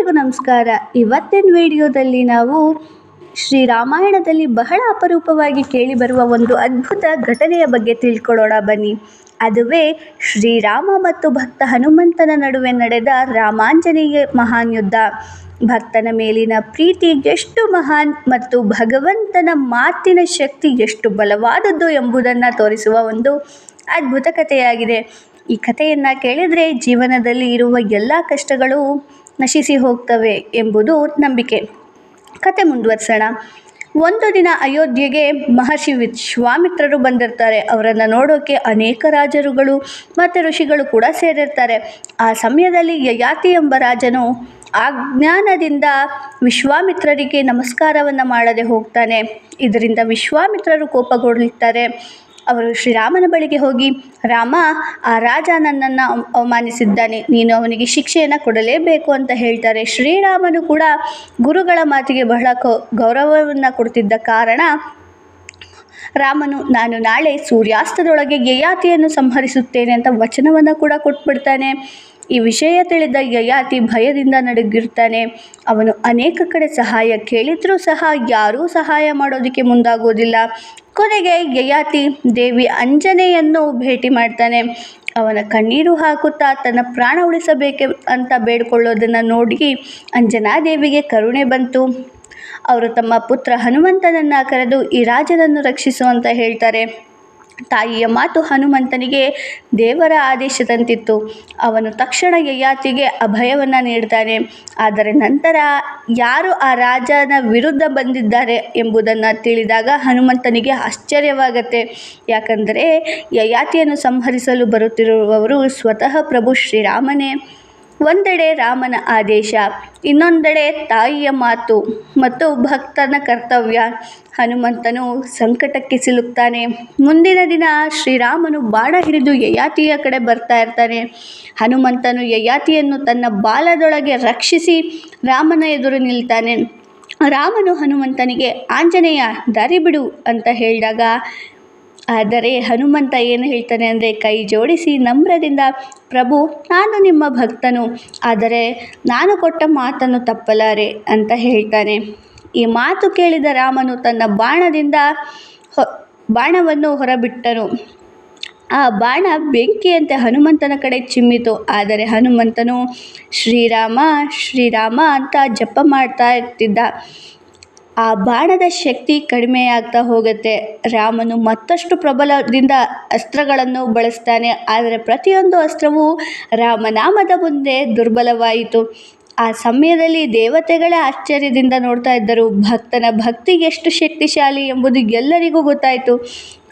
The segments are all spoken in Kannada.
ಎಲ್ಲರಿಗೂ ನಮಸ್ಕಾರ. ಇವತ್ತಿನ ವಿಡಿಯೋದಲ್ಲಿ ನಾವು ಶ್ರೀರಾಮಾಯಣದಲ್ಲಿ ಬಹಳ ಅಪರೂಪವಾಗಿ ಕೇಳಿಬರುವ ಒಂದು ಅದ್ಭುತ ಘಟನೆಯ ಬಗ್ಗೆ ತಿಳ್ಕೊಳ್ಳೋಣ ಬನ್ನಿ. ಅದುವೇ ಶ್ರೀರಾಮ ಮತ್ತು ಭಕ್ತ ಹನುಮಂತನ ನಡುವೆ ನಡೆದ ರಾಮಾಂಜನೇಯ ಮಹಾನ್ ಯುದ್ಧ. ಭಕ್ತನ ಮೇಲಿನ ಪ್ರೀತಿ ಎಷ್ಟು ಮಹಾನ್ ಮತ್ತು ಭಗವಂತನ ಮಾತಿನ ಶಕ್ತಿ ಎಷ್ಟು ಬಲವಾದದ್ದು ಎಂಬುದನ್ನು ತೋರಿಸುವ ಒಂದು ಅದ್ಭುತ ಕಥೆಯಾಗಿದೆ. ಈ ಕಥೆಯನ್ನು ಕೇಳಿದರೆ ಜೀವನದಲ್ಲಿ ಇರುವ ಎಲ್ಲ ಕಷ್ಟಗಳು ನಶಿಸಿ ಹೋಗ್ತವೆ ಎಂಬುದು ನಂಬಿಕೆ. ಕತೆ ಮುಂದುವರ್ಸೋಣ. ಒಂದು ದಿನ ಅಯೋಧ್ಯೆಗೆ ಮಹರ್ಷಿ ವಿಶ್ವಾಮಿತ್ರರು ಬಂದಿರ್ತಾರೆ. ಅವರನ್ನು ನೋಡೋಕ್ಕೆ ಅನೇಕ ರಾಜರುಗಳು ಮತ್ತು ಋಷಿಗಳು ಕೂಡ ಸೇರಿರ್ತಾರೆ. ಆ ಸಮಯದಲ್ಲಿ ಯಯಾತಿ ಎಂಬ ರಾಜನು ಅಜ್ಞಾನದಿಂದ ವಿಶ್ವಾಮಿತ್ರರಿಗೆ ನಮಸ್ಕಾರವನ್ನು ಮಾಡದೆ ಹೋಗ್ತಾನೆ. ಇದರಿಂದ ವಿಶ್ವಾಮಿತ್ರರು ಕೋಪಗೊಳ್ಳುತ್ತಾರೆ. ಅವರು ಶ್ರೀರಾಮನ ಬಳಿಗೆ ಹೋಗಿ, ರಾಮ, ಆ ರಾಜ ನನ್ನನ್ನು ಅವಮಾನಿಸಿದ್ದಾನೆ, ನೀನು ಅವನಿಗೆ ಶಿಕ್ಷೆಯನ್ನು ಕೊಡಲೇಬೇಕು ಅಂತ ಹೇಳ್ತಾರೆ. ಶ್ರೀರಾಮನು ಕೂಡ ಗುರುಗಳ ಮಾತಿಗೆ ಬಹಳ ಗೌರವವನ್ನು ಕೊಡ್ತಿದ್ದ ಕಾರಣ ರಾಮನು, ನಾನು ನಾಳೆ ಸೂರ್ಯಾಸ್ತದೊಳಗೆ ಯಯಾತಿಯನ್ನು ಸಂಹರಿಸುತ್ತೇನೆ ಅಂತ ವಚನವನ್ನು ಕೂಡ ಕೊಟ್ಬಿಡ್ತಾನೆ. ಈ ವಿಷಯ ತಿಳಿದ ಯಯಾತಿ ಭಯದಿಂದ ನಡುಗಿರ್ತಾನೆ. ಅವನು ಅನೇಕ ಕಡೆ ಸಹಾಯ ಕೇಳಿದರೂ ಸಹ ಯಾರೂ ಸಹಾಯ ಮಾಡೋದಕ್ಕೆ ಮುಂದಾಗೋದಿಲ್ಲ. ಕೊನೆಗೆ ಯಯಾತಿ ದೇವಿ ಅಂಜನೆಯನ್ನು ಭೇಟಿ ಮಾಡ್ತಾನೆ. ಅವನ ಕಣ್ಣೀರು ಹಾಕುತ್ತಾ ತನ್ನ ಪ್ರಾಣ ಉಳಿಸಬೇಕೆ ಅಂತ ಬೇಡಿಕೊಳ್ಳೋದನ್ನು ನೋಡಿ ಅಂಜನಾದೇವಿಗೆ ಕರುಣೆ ಬಂತು. ಅವರು ತಮ್ಮ ಪುತ್ರ ಹನುಮಂತನನ್ನು ಕರೆದು ಈ ರಾಜನನ್ನು ರಕ್ಷಿಸು ಅಂತ ಹೇಳ್ತಾರೆ. ತಾಯಿಯ ಮಾತು ಹನುಮಂತನಿಗೆ ದೇವರ ಆದೇಶದಂತಿತ್ತು. ಅವನು ತಕ್ಷಣ ಯಯಾತಿಗೆ ಅಭಯವನ್ನು ನೀಡ್ತಾನೆ. ಆದರೆ ನಂತರ ಯಾರು ಆ ರಾಜನ ವಿರುದ್ಧ ಬಂದಿದ್ದಾರೆ ಎಂಬುದನ್ನು ತಿಳಿದಾಗ ಹನುಮಂತನಿಗೆ ಆಶ್ಚರ್ಯವಾಗುತ್ತೆ. ಯಾಕಂದರೆ ಯಯಾತಿಯನ್ನು ಸಂಹರಿಸಲು ಬರುತ್ತಿರುವವರು ಸ್ವತಃ ಪ್ರಭು ಶ್ರೀರಾಮನೇ. ಒಂದೆಡೆ ರಾಮನ ಆದೇಶ, ಇನ್ನೊಂದೆಡೆ ತಾಯಿಯ ಮಾತು ಮತ್ತು ಭಕ್ತನ ಕರ್ತವ್ಯ. ಹನುಮಂತನು ಸಂಕಟಕ್ಕೆ ಸಿಲುಕ್ತಾನೆ. ಮುಂದಿನ ದಿನ ಶ್ರೀರಾಮನು ಬಾಣ ಹಿಡಿದು ಯಯಾತಿಯ ಕಡೆ ಬರ್ತಾ ಇರ್ತಾನೆ. ಹನುಮಂತನು ಯಯಾತಿಯನ್ನು ತನ್ನ ಬಾಲದೊಳಗೆ ರಕ್ಷಿಸಿ ರಾಮನ ಎದುರು ನಿಲ್ತಾನೆ. ರಾಮನು ಹನುಮಂತನಿಗೆ, ಆಂಜನೇಯ, ದಾರಿ ಬಿಡು ಅಂತ ಹೇಳಿದಾಗ, ಆದರೆ ಹನುಮಂತ ಏನು ಹೇಳ್ತಾನೆ ಅಂದರೆ, ಕೈ ಜೋಡಿಸಿ ನಮ್ರದಿಂದ, ಪ್ರಭು, ನಾನು ನಿಮ್ಮ ಭಕ್ತನು, ಆದರೆ ನಾನು ಕೊಟ್ಟ ಮಾತನ್ನು ತಪ್ಪಲಾರೆ ಅಂತ ಹೇಳ್ತಾನೆ. ಈ ಮಾತು ಕೇಳಿದ ರಾಮನು ತನ್ನ ಬಾಣವನ್ನು ಹೊರಬಿಟ್ಟನು. ಆ ಬಾಣ ಬೆಂಕಿಯಂತೆ ಹನುಮಂತನ ಕಡೆ ಚಿಮ್ಮಿತು. ಆದರೆ ಹನುಮಂತನು ಶ್ರೀರಾಮ ಶ್ರೀರಾಮ ಅಂತ ಜಪ ಮಾಡ್ತಾ ಇರ್ತಿದ್ದ. ಆ ಬಾಣದ ಶಕ್ತಿ ಕಡಿಮೆಯಾಗ್ತಾ ಹೋಗುತ್ತೆ. ರಾಮನು ಮತ್ತಷ್ಟು ಪ್ರಬಲದಿಂದ ಅಸ್ತ್ರಗಳನ್ನು ಬಳಸ್ತಾನೆ. ಆದರೆ ಪ್ರತಿಯೊಂದು ಅಸ್ತ್ರವೂ ರಾಮನಾಮದ ಮುಂದೆ ದುರ್ಬಲವಾಯಿತು. ಆ ಸಮಯದಲ್ಲಿ ದೇವತೆಗಳೇ ಆಶ್ಚರ್ಯದಿಂದ ನೋಡ್ತಾ ಇದ್ದರು. ಭಕ್ತನ ಭಕ್ತಿ ಎಷ್ಟು ಶಕ್ತಿಶಾಲಿ ಎಂಬುದು ಎಲ್ಲರಿಗೂ ಗೊತ್ತಾಯಿತು.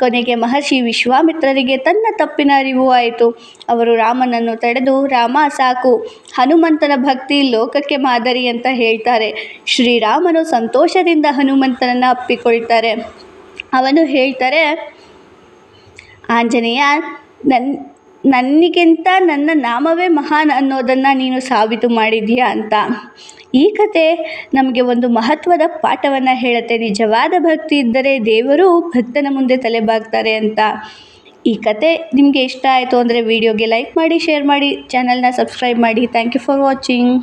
ಕೊನೆಗೆ ಮಹರ್ಷಿ ವಿಶ್ವಾಮಿತ್ರರಿಗೆ ತನ್ನ ತಪ್ಪಿನ ಅರಿವು ಆಯಿತು. ಅವರು ರಾಮನನ್ನು ತಡೆದು, ರಾಮ ಸಾಕು, ಹನುಮಂತನ ಭಕ್ತಿ ಲೋಕಕ್ಕೆ ಮಾದರಿ ಅಂತ ಹೇಳ್ತಾರೆ. ಶ್ರೀರಾಮನು ಸಂತೋಷದಿಂದ ಹನುಮಂತನನ್ನು ಅಪ್ಪಿಕೊಳ್ತಾರೆ. ಅವನು ಹೇಳ್ತಾರೆ, ಆಂಜನೇಯ, ನನಗಿಂತ ನನ್ನ ನಾಮವೇ ಮಹಾನ್ ಅನ್ನೋದನ್ನು ನೀನು ಸಾಬೀತು ಮಾಡಿದೀಯಾ ಅಂತ. ಈ ಕತೆ ನಮಗೆ ಒಂದು ಮಹತ್ವದ ಪಾಠವನ್ನು ಹೇಳುತ್ತೆ. ನಿಜವಾದ ಭಕ್ತಿ ಇದ್ದರೆ ದೇವರು ಭಕ್ತನ ಮುಂದೆ ತಲೆಬಾಗ್ತಾರೆ ಅಂತ. ಈ ಕತೆ ನಿಮಗೆ ಇಷ್ಟ ಆಯಿತು ಅಂದರೆ ವಿಡಿಯೋಗೆ ಲೈಕ್ ಮಾಡಿ, ಶೇರ್ ಮಾಡಿ, ಚಾನಲ್ನ ಸಬ್ಸ್ಕ್ರೈಬ್ ಮಾಡಿ. Thank you for watching.